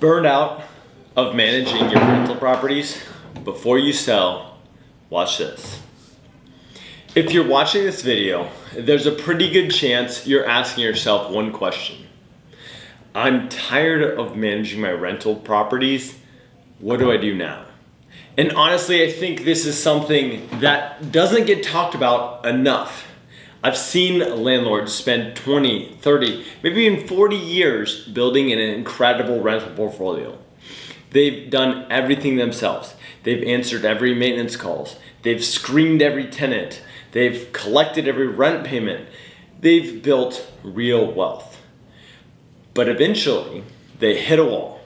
Burned out of managing your rental properties? Before you sell, watch this. If you're watching this video, there's a pretty good chance you're asking yourself one question. I'm tired of managing my rental properties. What do I do now? And honestly, I think this is something that doesn't get talked about enough. I've seen landlords spend 20, 30, maybe even 40 years building an incredible rental portfolio. They've done everything themselves. They've answered every maintenance calls. They've screened every tenant. They've collected every rent payment. They've built real wealth. But eventually, they hit a wall.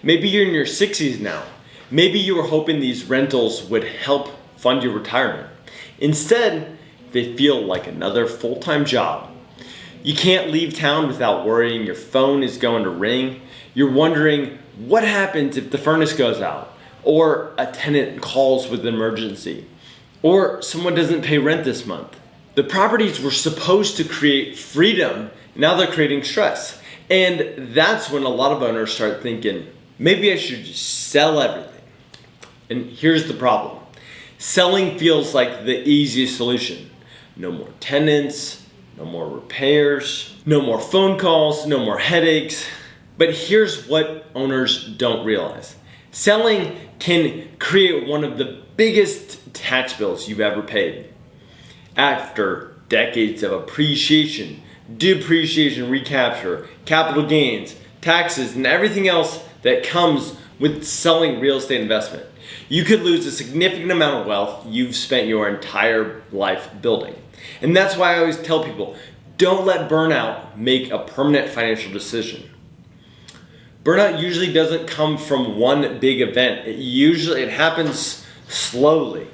Maybe you're in your 60s now. Maybe you were hoping these rentals would help fund your retirement. Instead, they feel like another full-time job. You can't leave town without worrying your phone is going to ring. You're wondering what happens if the furnace goes out, or a tenant calls with an emergency, or someone doesn't pay rent this month. The properties were supposed to create freedom. Now they're creating stress. And that's when a lot of owners start thinking, maybe I should just sell everything. And here's the problem. Selling feels like the easiest solution. No more tenants, no more repairs, no more phone calls, no more headaches. But here's what owners don't realize. Selling can create one of the biggest tax bills you've ever paid. After decades of appreciation, depreciation, recapture, capital gains, taxes, and everything else that comes with selling real estate investment, you could lose a significant amount of wealth you've spent your entire life building. And that's why I always tell people, don't let burnout make a permanent financial decision. Burnout usually doesn't come from one big event. It happens slowly.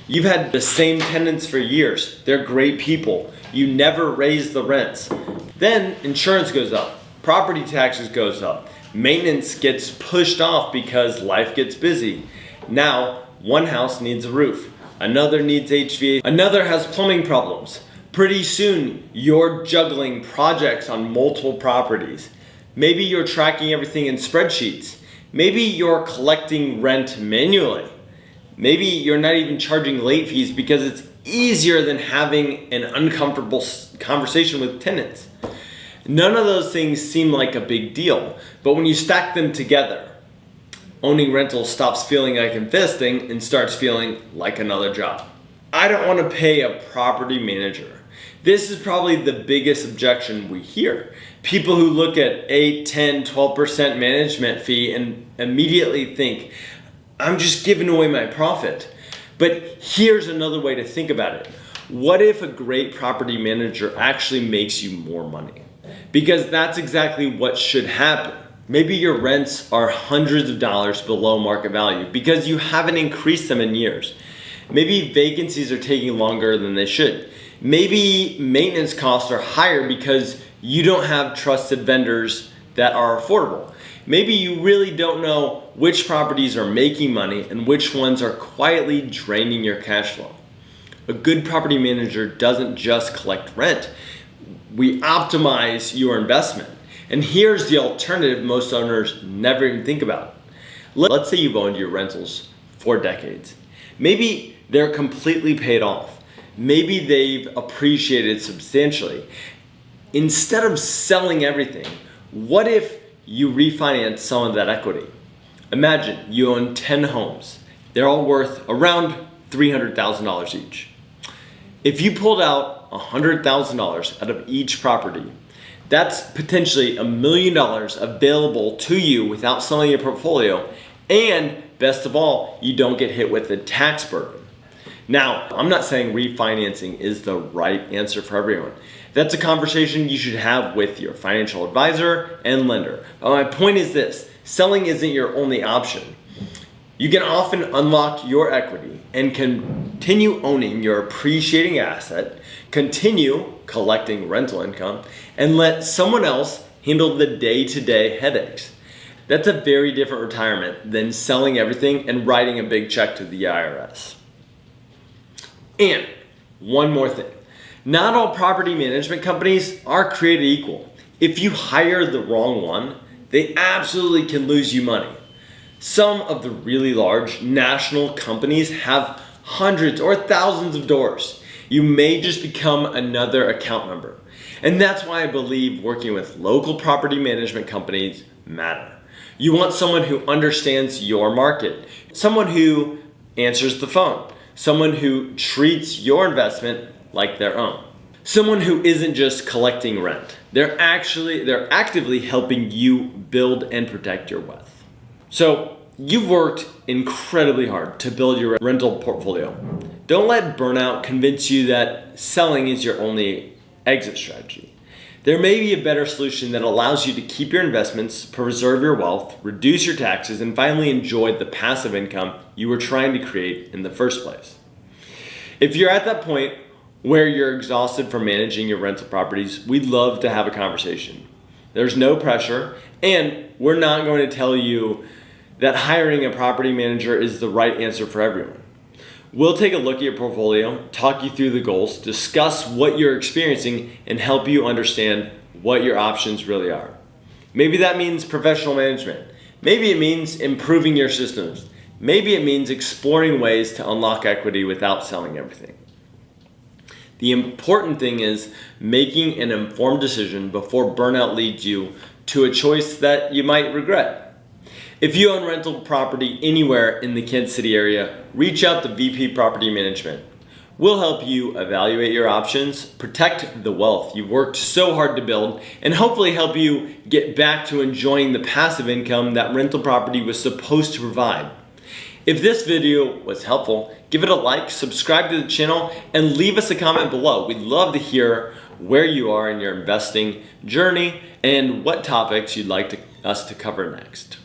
You've had the same tenants for years. They're great people. You never raise the rents. Then insurance goes up, property taxes goes up, maintenance gets pushed off because life gets busy. Now, one house needs a roof, another needs HVAC, another has plumbing problems. Pretty soon, you're juggling projects on multiple properties. Maybe you're tracking everything in spreadsheets. Maybe you're collecting rent manually. Maybe you're not even charging late fees because it's easier than having an uncomfortable conversation with tenants. None of those things seem like a big deal, but when you stack them together, owning rentals stops feeling like investing and starts feeling like another job. I don't want to pay a property manager. This is probably the biggest objection we hear. People who look at 8, 10, 12% management fee and immediately think, I'm just giving away my profit. But here's another way to think about it. What if a great property manager actually makes you more money? Because that's exactly what should happen. Maybe your rents are hundreds of dollars below market value because you haven't increased them in years. Maybe vacancies are taking longer than they should. Maybe maintenance costs are higher because you don't have trusted vendors that are affordable. Maybe you really don't know which properties are making money and which ones are quietly draining your cash flow. A good property manager doesn't just collect rent. We optimize your investment. And here's the alternative most owners never even think about. Let's say you've owned your rentals for decades. Maybe they're completely paid off. Maybe they've appreciated substantially. Instead of selling everything, what if you refinance some of that equity? Imagine you own 10 homes. They're all worth around $300,000 each. If you pulled out $100,000 out of each property, that's potentially $1 million available to you without selling your portfolio, and best of all, you don't get hit with the tax burden. Now, I'm not saying refinancing is the right answer for everyone. That's a conversation you should have with your financial advisor and lender. But my point is this, selling isn't your only option. You can often unlock your equity and continue owning your appreciating asset, continue collecting rental income, and let someone else handle the day-to-day headaches. That's a very different retirement than selling everything and writing a big check to the IRS. And one more thing. Not all property management companies are created equal. If you hire the wrong one, they absolutely can lose you money. Some of the really large national companies have hundreds or thousands of doors. You may just become another account number. And that's why I believe working with local property management companies matter. You want someone who understands your market, someone who answers the phone, someone who treats your investment like their own, someone who isn't just collecting rent. They're actively helping you build and protect your wealth. So you've worked incredibly hard to build your rental portfolio. Don't let burnout convince you that selling is your only exit strategy. There may be a better solution that allows you to keep your investments, preserve your wealth, reduce your taxes, and finally enjoy the passive income you were trying to create in the first place. If you're at that point where you're exhausted from managing your rental properties, we'd love to have a conversation. There's no pressure, and we're not going to tell you that hiring a property manager is the right answer for everyone. We'll take a look at your portfolio, talk you through the goals, discuss what you're experiencing, and help you understand what your options really are. Maybe that means professional management. Maybe it means improving your systems. Maybe it means exploring ways to unlock equity without selling everything. The important thing is making an informed decision before burnout leads you to a choice that you might regret. If you own rental property anywhere in the Kansas City area, reach out to VP Property Management. We'll help you evaluate your options, protect the wealth you've worked so hard to build, and hopefully help you get back to enjoying the passive income that rental property was supposed to provide. If this video was helpful, give it a like, subscribe to the channel, and leave us a comment below. We'd love to hear where you are in your investing journey and what topics you'd like us to cover next.